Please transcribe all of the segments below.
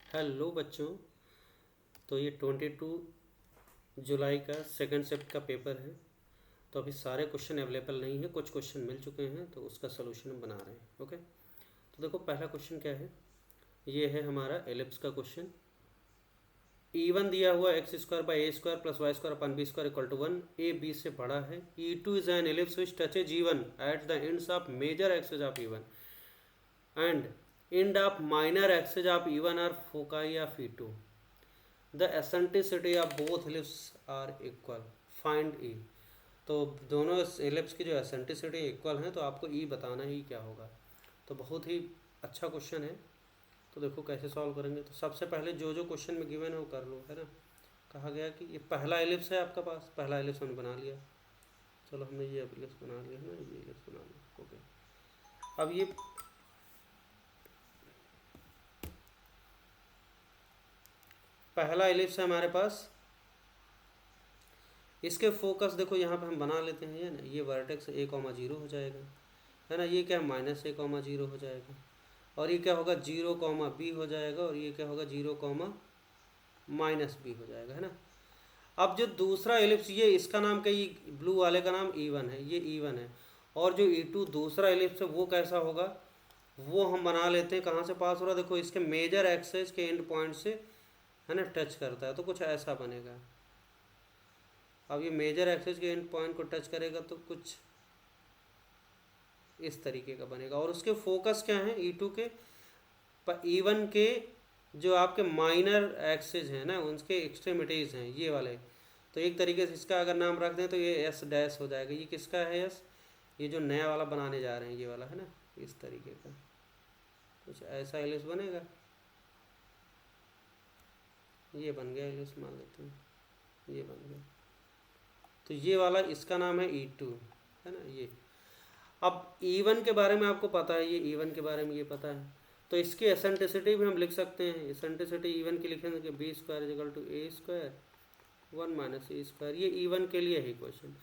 Hello बच्चों। तो ये 22 जुलाई का सेकंड शिफ्ट का पेपर है। तो अभी सारे क्वेश्चन अवेलेबल नहीं है, कुछ क्वेश्चन मिल चुके हैं, तो उसका सोल्यूशन हम बना रहे हैं। ओके, तो देखो पहला क्वेश्चन क्या है। ये है हमारा एलिप्स का क्वेश्चन। E1 दिया हुआ x square by a square plus y square upon b square equal to 1, a b से बड़ा है। E2 is an ellipse which touches E1 at the ends of major axis of E1 and end of minor axes of E1 are foci of E2. The eccentricity of both ellipses are equal. Find E. तो दोनों ellipse की जो eccentricity equal है, तो आपको ई बताना ही क्या होगा। तो बहुत ही अच्छा क्वेश्चन है। तो देखो कैसे सॉल्व करेंगे। तो सबसे पहले जो जो क्वेश्चन में गिवन है वो कर लो, है ना। कहा गया कि ये पहला एलिप्स है आपका पास, पहला एलिप्स हमने बना लिया। चलो हमने ये एलिप्स बना लिया है ना, ये एलिप्स बना लिया। ओके, अब ये पहला एलिप्स है हमारे पास। इसके फोकस देखो यहाँ पे हम बना लेते हैं, ये ना, ये वर्टेक्स a,0 हो जाएगा, है ना। ये क्या -a,0 हो जाएगा, और ये क्या होगा 0,b हो जाएगा, और ये क्या होगा 0,-b हो जाएगा, है ना। अब जो दूसरा एलिप्स, ये इसका नाम क्या, ये ब्लू वाले का नाम E1 है, ये E1 है। और जो E2 दूसरा एलिप्स है वो कैसा होगा, वो हम बना लेते हैं। कहाँ से पास हो रहा है, देखो इसके मेजर एक्सेस के एंड पॉइंट से, है ना, टच करता है, तो कुछ ऐसा बनेगा। अब ये मेजर एक्सेस के एंड पॉइंट को टच करेगा तो कुछ इस तरीके का बनेगा। और उसके फोकस क्या है E2 के, E1 के जो आपके माइनर एक्सेस हैं ना, उनके एक्सट्रीमिटीज़ हैं ये वाले। तो एक तरीके से इसका अगर नाम रख दें तो ये एस डैश हो जाएगा। ये किसका है एस, ये जो नया वाला बनाने जा रहे हैं ये वाला, है ना। इस तरीके का कुछ ऐसा एलिप्स बनेगा। ये बन गया एलिप्स, मान लेते हैं ये बन गया। तो ये वाला इसका नाम है E2, है ना ये। अब E1 के बारे में आपको पता है, ये E1 के बारे में ये पता है। तो इसकी एसेंट्रिसिटी भी हम लिख सकते हैं। एसेंट्रिसिटी E1 की लिखेंगे कि b square equal to a square 1 minus a square. ये E1 के लिए है इक्वेशन।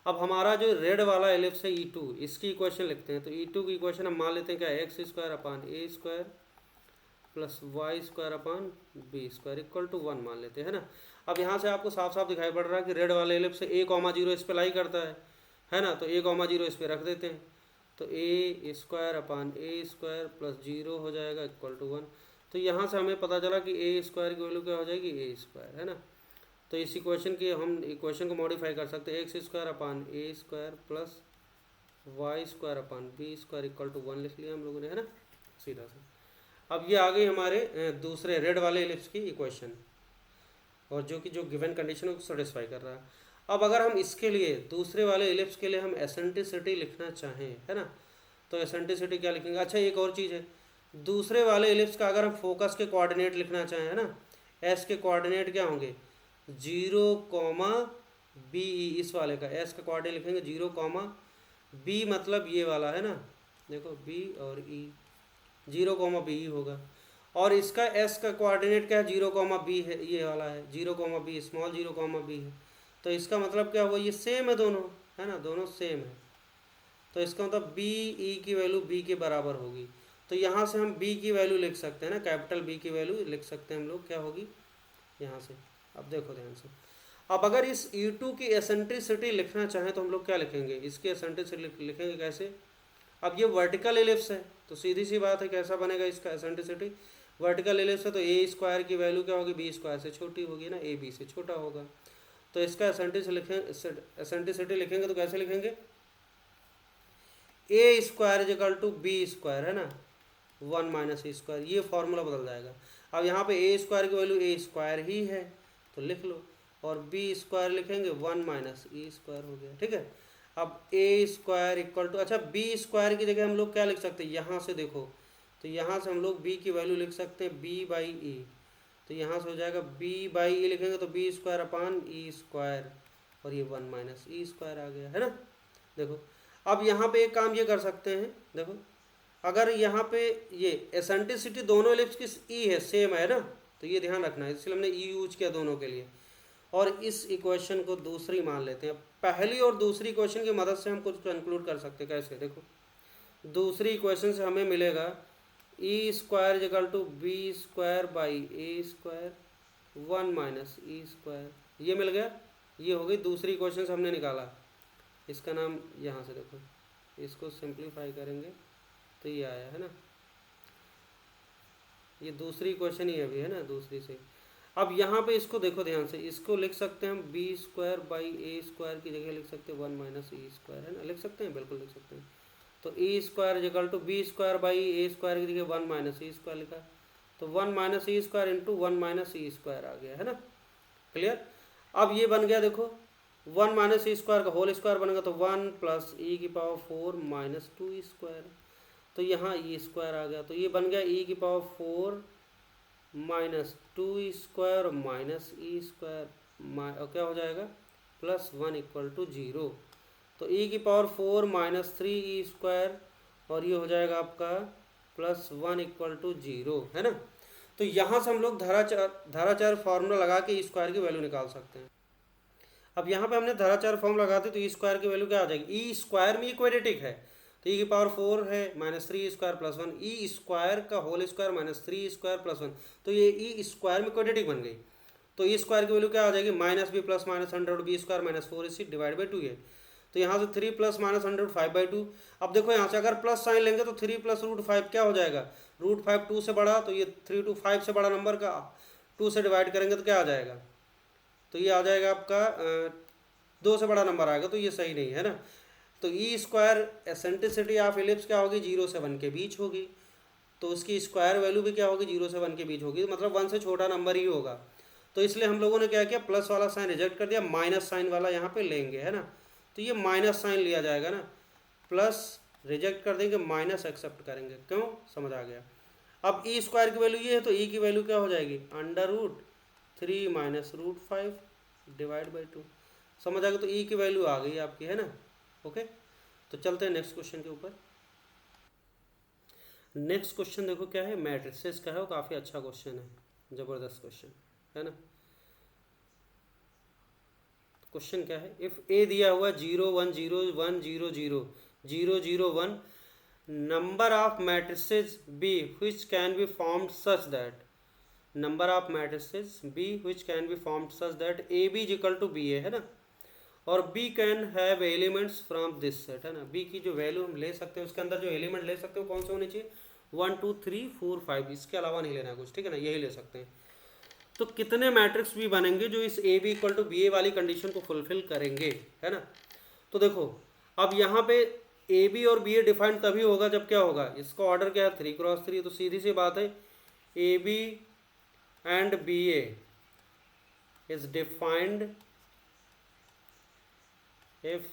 अब हमारा जो रेड वाला एलिप्स है E2, इसकी इक्वेशन लिखते हैं। तो E2 की इक्वेशन हम मान लेते हैं क्या, x square upon a square plus y square upon b square equal to 1 मान लेते हैं ना। अब यहाँ से आपको साफ साफ दिखाई पड़ रहा है कि रेड वाले एलिप्स से a,0 इस पर लाई करता है ना। तो a,0 इस पर रख देते हैं। तो ए square upon a square plus 0 हो जाएगा इक्वल टू 1। तो यहाँ से हमें पता चला कि ए स्क्वायर की वैल्यू क्या हो जाएगी, ए स्क्वायर, है ना। तो इस इक्वेशन की हम इक्वेशन को मॉडिफाई कर सकते हैं। X square upon a square plus y square upon b square equal to 1 लिख लिया हम लोगों ने, है ना, सीधा सा। अब ये आ गई हमारे दूसरे रेड वाले एलिप्स की इक्वेशन, और जो कि जो गिवन कंडीशन को सेटिस्फाई कर रहा है। अब अगर हम इसके लिए दूसरे वाले एलिप्स के लिए हम एसेंट्रिसिटी लिखना चाहें, है ना, तो एसेंट्रिसिटी क्या लिखेंगे। अच्छा एक और चीज़ है, दूसरे वाले एलिप्स का अगर हम फोकस के कोऑर्डिनेट लिखना चाहें, है ना, एस के कोऑर्डिनेट क्या होंगे 0,b। इस वाले का एस का कोऑर्डिनेट लिखेंगे 0,b, मतलब ये वाला, है ना, देखो b और e 0,b होगा। और इसका एस का कोऑर्डिनेट क्या है 0,b है, ये वाला है 0,b, स्मॉल 0,b है। तो इसका मतलब क्या हुआ, ये सेम है दोनों, है ना, दोनों सेम है। तो इसका मतलब बी ई की वैल्यू बी के बराबर होगी। तो यहाँ से हम बी की वैल्यू लिख सकते हैं ना, कैपिटल बी की वैल्यू लिख सकते हैं हम लोग, क्या होगी यहाँ से। अब देखो ध्यान से, अब अगर इस E2 की एसेंट्रिसिटी लिखना चाहें तो हम लोग क्या लिखेंगे, इसकी एसेंट्रिसिटी लिखेंगे कैसे। अब ये वर्टिकल एलिप्स है, तो सीधी सी बात है कैसा बनेगा इसका एसेंट्रिसिटी। वर्टिकल एलिप्स है तो ए स्क्वायर की वैल्यू क्या होगी, बी स्क्वायर से छोटी होगी ना, ए बी से छोटा होगा। तो इसका एसेंट्रिसिटी लिखेंगे तो कैसे लिखेंगे, a square equal to b square, है ना, 1 माइनस ए स्क्वायर। ये फॉर्मूला बदल जाएगा। अब यहाँ पे ए स्क्वायर की वैल्यू ए स्क्वायर ही है तो लिख लो, और बी स्क्वायर लिखेंगे 1 माइनस ए स्क्वायर हो गया, ठीक है। अब ए स्क्वायर इक्वल टू, अच्छा बी स्क्वायर की जगह हम लोग क्या लिख सकते हैं, यहाँ से देखो, तो यहाँ से हम लोग बी की वैल्यू लिख सकते हैं बी बाई ई। तो यहाँ से हो जाएगा बी बाई ई, लिखेंगे तो B square upon E square, और ये 1 माइनस ई स्क्वायर आ गया, है ना। देखो अब यहाँ पे एक काम ये कर सकते हैं, देखो अगर यहाँ पे ये एसेंट्रिसिटी दोनों एलिप्स की ई है, सेम है ना, तो ये ध्यान रखना है, इसलिए हमने ई यूज किया दोनों के लिए। और इस इक्वेशन को दूसरी मान लेते हैं। पहली और दूसरी इक्वेशन की मदद से हम कुछ कंक्लूड कर सकते हैं। कैसे, देखो दूसरी इक्वेशन से हमें मिलेगा e square is equal to b square by a square 1 minus e square, ये मिल गया। ये हो गई दूसरी क्वेश्चन से हमने निकाला, इसका नाम यहाँ से देखो, इसको सिंप्लीफाई करेंगे तो ये आया है ना, ये दूसरी क्वेश्चन ही अभी है ना, दूसरी से। अब यहाँ पे इसको देखो ध्यान से, इसको लिख सकते हैं हम b square by a square की जगह लिख सकते हैं 1 माइनस ई स्क्वायर, है ना, लिख सकते हैं, बिल्कुल लिख सकते हैं। तो e square is equal to b square by a square की जगह 1 माइनस ई स्क्वायर लिखा, तो 1 minus e square into 1 minus e square आ गया, है ना, क्लियर। अब ये बन गया देखो 1 माइनस ई स्क्वायर का होल स्क्वायर बनेगा तो 1 प्लस ई की पावर 4 माइनस 2 ई स्क्वायर, तो यहाँ ई स्क्वायर आ गया, तो ये बन गया ई की power 4 minus 2 E square minus e square, और क्या हो जाएगा प्लस 1 इक्वल टू 0, तो ई की पावर 4 माइनस 3 ई स्क्वायर, और ये हो जाएगा आपका प्लस 1 इक्वल टू 0, है ना। तो यहाँ से हम लोग धाराचार फार्मूला लगा के ई स्क्वायर की वैल्यू निकाल सकते हैं। अब यहाँ पे हमने धाराचार फॉर्मूला लगाते तो ई स्क्वायर की वैल्यू क्या आ जाएगी, ई स्क्वायर में इक्वेडेटिक है तो ई की पावर 4 है minus 3 square plus 1, e square का whole square minus 3 square plus 1, तो ये ई स्क्वायर में इक्वेडेटिक बन गई। तो ई स्क्वायर की वैल्यू क्या आ जाएगी, minus b plus minus 100 b square minus 4 इसी डिवाइड बाई 2 है, तो यहाँ से 3 प्लस माइनस 100 5/2। अब देखो यहाँ से अगर प्लस साइन लेंगे तो 3 प्लस √5 क्या हो जाएगा, √5 2 से बड़ा, तो ये 3 to 5 से बड़ा नंबर का 2 से डिवाइड करेंगे तो क्या आ जाएगा, तो ये आ जाएगा आपका 2 से बड़ा नंबर आएगा, तो ये सही नहीं है ना। तो e square eccentricity of ellipse क्या होगी, 0 से 1 के बीच होगी, तो उसकी स्क्वायर वैल्यू भी क्या होगी, 0 से 1 के बीच होगी, मतलब 1 से छोटा नंबर ही होगा। तो इसलिए हम लोगों ने क्या किया, प्लस वाला साइन रिजेक्ट कर दिया, माइनस साइन वाला यहाँ पे लेंगे, है ना, तो ये माइनस साइन लिया जाएगा ना, प्लस रिजेक्ट कर देंगे, माइनस एक्सेप्ट करेंगे, क्यों, समझ आ गया। अब ई स्क्वायर की वैल्यू ये है तो ई की वैल्यू क्या हो जाएगी, √3 माइनस √5 डिवाइड बाई 2, समझ आ गया। तो ई की वैल्यू आ गई आपकी, है ना, ओके। तो चलते हैं नेक्स्ट क्वेश्चन के ऊपर। नेक्स्ट क्वेश्चन देखो क्या है, मैट्रिसेस का है, वो काफ़ी अच्छा क्वेश्चन है, ज़बरदस्त क्वेश्चन है ना। क्वेश्चन क्या है, इफ़ ए दिया हुआ 0 1 0 1 0 0 0 0 1, number of matrices B which can be formed such that, number of matrices B which can be formed such that A B is equal to B A, है ना, और B can have elements from this set, है ना, B की जो value हम ले सकते हैं उसके अंदर जो एलिमेंट ले सकते हो कौन से होने चाहिए, 1 2 3 4 5, इसके अलावा नहीं लेना है कुछ, ठीक है ना, यही ले सकते हैं। तो कितने मैट्रिक्स भी बनेंगे जो इस A B equal to B A वाली कंडीशन को फुलफिल करेंगे, है ना। तो देखो अब यहाँ पे ए बी और बी ए डिफाइंड तभी होगा जब क्या होगा, इसका ऑर्डर क्या है 3×3, तो सीधी सी बात है a b and b a is defined if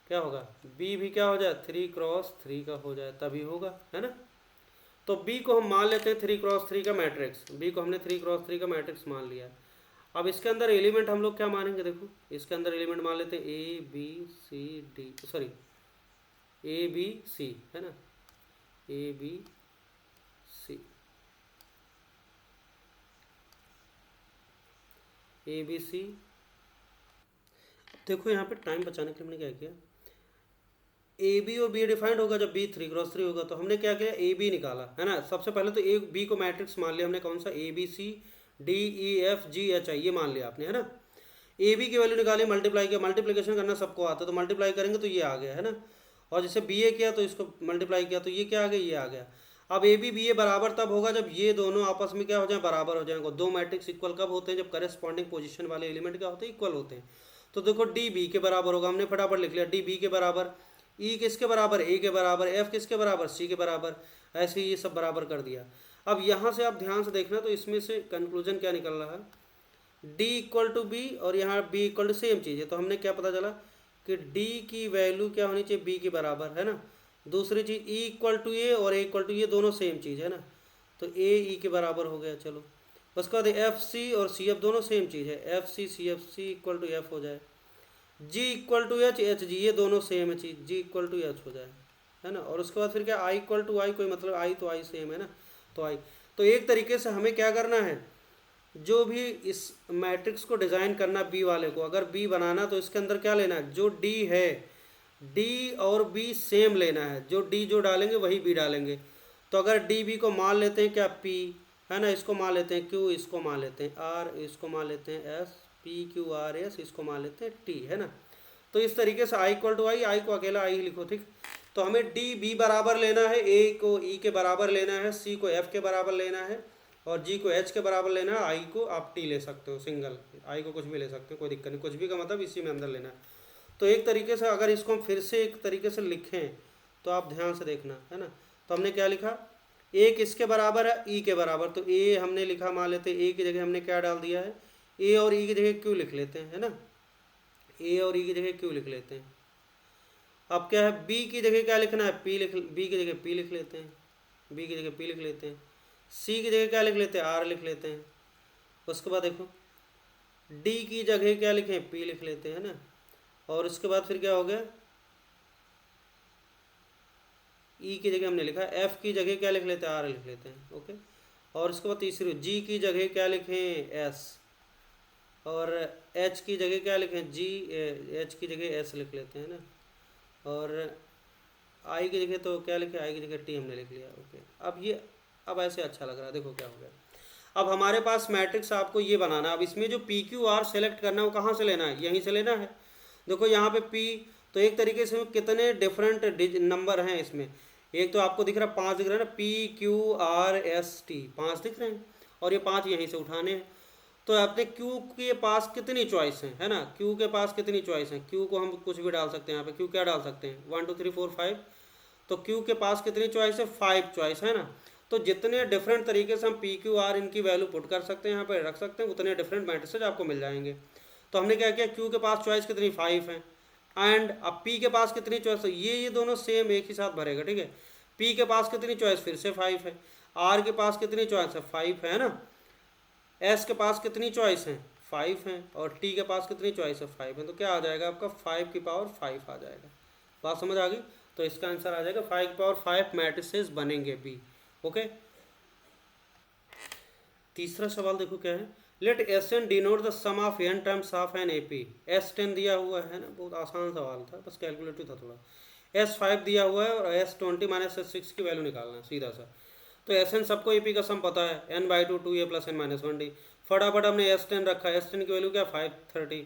क्या होगा, बी भी क्या हो जाए 3×3 का हो जाए तभी होगा, है ना। तो बी को हम मान लेते हैं 3×3 का मैट्रिक्स, बी को हमने 3×3 का मैट्रिक्स मान लिया। अब इसके अंदर एलिमेंट हम लोग क्या मानेंगे, देखो इसके अंदर एलिमेंट मान लेते हैं a b c d, sorry a b c, है ना, a b C, A b सी। देखो यहाँ पे टाइम बचाने के लिए हमने क्या किया, ए बी और बी डिफाइंड होगा जब बी 3×3 होगा, तो हमने क्या किया ए बी निकाला, है ना। सबसे पहले तो ए बी को मैट्रिक्स मान लिया हमने, कौन सा, a b c d e f g h i, ये मान लिया आपने, है ना। ए बी की वैल्यू निकाली, मल्टीप्लाई किया, मल्टीप्लिकेशन करना सबको आता है तो मल्टीप्लाई करेंगे तो ये आ गया, है ना, और जैसे बी ए किया तो इसको मल्टीप्लाई किया तो ये क्या आ गया, ये आ गया। अब ए बी ए बराबर तब होगा जब ये दोनों आपस में क्या हो जाए, बराबर हो जाएंगे। दो मैट्रिक्स इक्वल कब होते हैं, जब करस्पॉन्डिंग पोजीशन वाले एलिमेंट क्या होते हैं, इक्वल होते हैं। तो देखो डी बी के बराबर होगा, हमने फटाफट लिख लिया, डी बी के बराबर, ई किसके बराबर, ए के बराबर, एफ किसके बराबर, सी के बराबर, ऐसे ही ये सब बराबर कर दिया। अब यहाँ से आप ध्यान से देखना, तो इसमें से कंक्लूजन क्या निकल रहा है, डी इक्वल टू बी और यहाँ बी इक्वल टू सेम चीज़ है, तो हमने क्या पता चला कि डी की वैल्यू क्या होनी चाहिए, बी के बराबर, है ना। दूसरी चीज़ ई इक्वल टू ए और ए इक्वल टू, ये दोनों सेम चीज़ है ना, तो ए ई के बराबर हो गया। चलो उसके बाद एफ सी और सी एफ दोनों सेम चीज़ है, F C C F, C equal to F हो जाए, G equal to H H G, ये दोनों सेम है चीज़, जी इक्वल टू एच हो जाए, है ना। और उसके बाद फिर क्या, आई इक्वल टू आई, कोई मतलब आई तो आई सेम है ना, तो आई। तो एक तरीके से हमें क्या करना है, जो भी इस मैट्रिक्स को डिज़ाइन करना बी वाले को, अगर बी बनाना तो इसके अंदर क्या लेना है, जो डी है डी और बी सेम लेना है, जो डी जो डालेंगे वही बी डालेंगे। तो अगर डी बी को मान लेते हैं क्या पी, है ना, इसको मान लेते हैं क्यू, इसको मान लेते हैं आर, इसको मान लेते हैं S, P Q R S, इसको मान लेते हैं टी, है ना। तो इस तरीके से आई इक्वल टू आई, आई को अकेला आई लिखो, ठीक। तो हमें डी बी बराबर लेना है, ए को ई के बराबर लेना है, सी को एफ के बराबर लेना है, और जी को एच के बराबर लेना है, आई को आप टी ले सकते हो सिंगल, आई को कुछ भी ले सकते हो, कोई दिक्कत नहीं, कुछ भी का मतलब इसी में अंदर लेना है। तो एक तरीके से अगर इसको हम फिर से एक तरीके से लिखें तो आप ध्यान से देखना, है ना। तो हमने क्या लिखा, ए किसके बराबर है, ई के बराबर, तो ए हमने लिखा, मान लेते हैं ए की जगह हमने क्या डाल दिया है, ए और ई की जगह क्यू लिख लेते हैं, है ना, ए और ई की जगह क्यू लिख लेते हैं। अब क्या है, बी की जगह क्या लिखना है, पी लिख, बी की जगह पी लिख लेते हैं, बी की जगह पी लिख लेते हैं, सी की जगह क्या लिख लेते हैं, आर लिख लेते हैं। उसके बाद देखो डी की जगह क्या लिखें, पी लिख लेते हैं, है ना। और उसके बाद फिर क्या हो गया, ई की जगह हमने लिखा, एफ की जगह क्या लिख लेते हैं, आर लिख लेते हैं, ओके। और उसके बाद तीसरी जी की जगह क्या लिखें, एस, और एच की जगह क्या लिखें, जी, एच की जगह एस लिख लेते हैं ना। और आई की जगह तो क्या लिखे, आई की जगह टी हमने लिख लिया, ओके। अब ऐसे अच्छा लग रहा है, देखो क्या हो गया। अब हमारे पास मैट्रिक्स आपको ये बनाना है। अब इसमें जो पी क्यू आर सेलेक्ट करना है वो कहाँ से लेना है, यहीं से लेना है। देखो यहाँ पे पी, तो एक तरीके से कितने डिफरेंट नंबर हैं इसमें, एक तो आपको दिख रहा है 5 दिख रहा है ना, P Q R S T 5 दिख रहे हैं, और ये 5 यहीं से उठाने हैं। तो अपने क्यू के पास कितनी चॉइस है ना, क्यू के पास कितनी चॉइस है, क्यू को हम कुछ भी डाल सकते हैं यहाँ पे, क्यू क्या डाल सकते हैं 1 2 3 4 5, तो क्यू के पास कितनी चॉइस है 5 चॉइस, है ना। तो जितने डिफरेंट तरीके से हम पी क्यू आर इनकी वैल्यू पुट कर सकते हैं यहाँ पे रख सकते हैं, उतने डिफरेंट मैट्रिसेज आपको मिल जाएंगे। तो हमने क्या किया, क्यू के पास चॉइस कितनी 5 है, एंड अब पी के पास कितनी चॉइस है, ये दोनों सेम एक ही साथ भरेगा, ठीक है। पी के पास कितनी चॉइस फिर से 5 है, आर के पास कितनी चॉइस है 5 है ना, एस के पास कितनी चॉइस है 5 है, और टी के पास कितनी चॉइस है 5 है। तो क्या आ जाएगा आपका 5 की पावर 5 आ जाएगा। बात समझ आ गई। तो इसका आंसर आ जाएगा 5 की पावर 5 मैट्रिसेस बनेंगे बी, ओके। तीसरा सवाल देखो क्या है, let s n denote the sum of n terms of an a p. S 10 दिया हुआ है ना, बहुत आसान सवाल था, बस कैलकुलेटिव था थोड़ा। एस 5 दिया हुआ है और एस 20 माइनस एस 6 की वैल्यू निकालना है सीधा सा। तो एस एन सबको ए पी का सम पता है, n by two 2a plus n minus 1d। फटाफट हमने एस 10 रखा है, एस 10 की वैल्यू क्या 530,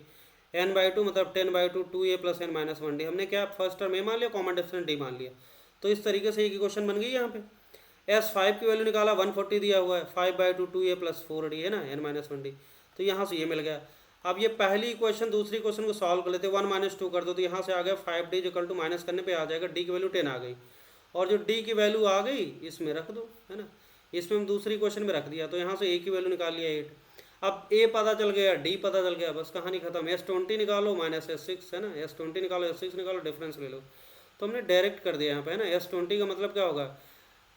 एन बाई टू मतलब 10 by two 2a plus n minus 1d। हमने क्या फर्स्ट टर्म ए मान लिया, कॉमन डिफरेंस डी मान लिया। तो इस तरीके से एक क्वेश्चन बन गई यहाँ पे। एस 5 की वैल्यू निकाला 140 दिया हुआ है, 5 by two 2a plus 4d है ना, एन माइनस 1d। तो यहाँ से ये मिल गया। अब ये पहली इक्वेशन दूसरी क्वेश्चन को सॉल्व कर लेते, 1 माइनस 2 कर दो, तो यहाँ से आ गया 5d इक्वल टू माइनस करने पे आ जाएगा डी की वैल्यू 10 आ गई, और जो डी की वैल्यू आ गई इसमें रख दो, है ना। इसमें हम दूसरी क्वेश्चन में रख दिया, तो यहाँ से ए की वैल्यू निकाल लिया 8। अब ए पता चल गया, डी पता चल गया, बस कहानी खत्म। एस 20 निकालो माइनस एस 6 है ना, एस 20 निकालो एस 6 निकालो, डिफरेंस ले लो। तो हमने डायरेक्ट कर दिया यहाँ पे, है ना। एस 20 का मतलब क्या होगा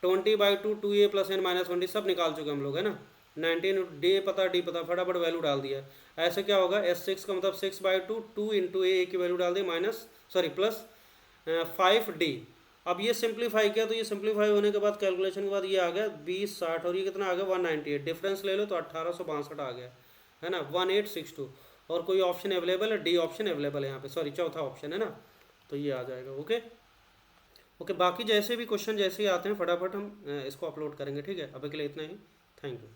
20 by two 2a plus n minus 1d सब निकाल चुके हम लोग, है ना। 19 डी पता डी पता, फटाफट वैल्यू डाल दिया। ऐसे क्या होगा, एस 6 का मतलब 6 बाई टू 2 इंटू ए की वैल्यू डाल दी माइनस प्लस 5d। अब ये सिंप्लीफाई किया, तो ये सिंप्लीफाई होने के बाद कैलकुलेशन के बाद ये आ गया 20 60, और ये कितना आ गया 198। डिफरेंस ले लो तो 1862 आ गया, है ना, 1862। और कोई ऑप्शन अवेलेबल है, डी ऑप्शन अवेलेबल है यहाँ पे, सॉरी चौथा ऑप्शन है ना। तो ये आ जाएगा, ओके ओके। बाकी जैसे भी क्वेश्चन जैसे ही आते हैं फटाफट हम इसको अपलोड करेंगे, ठीक है। अभी के लिए इतना ही, थैंक यू।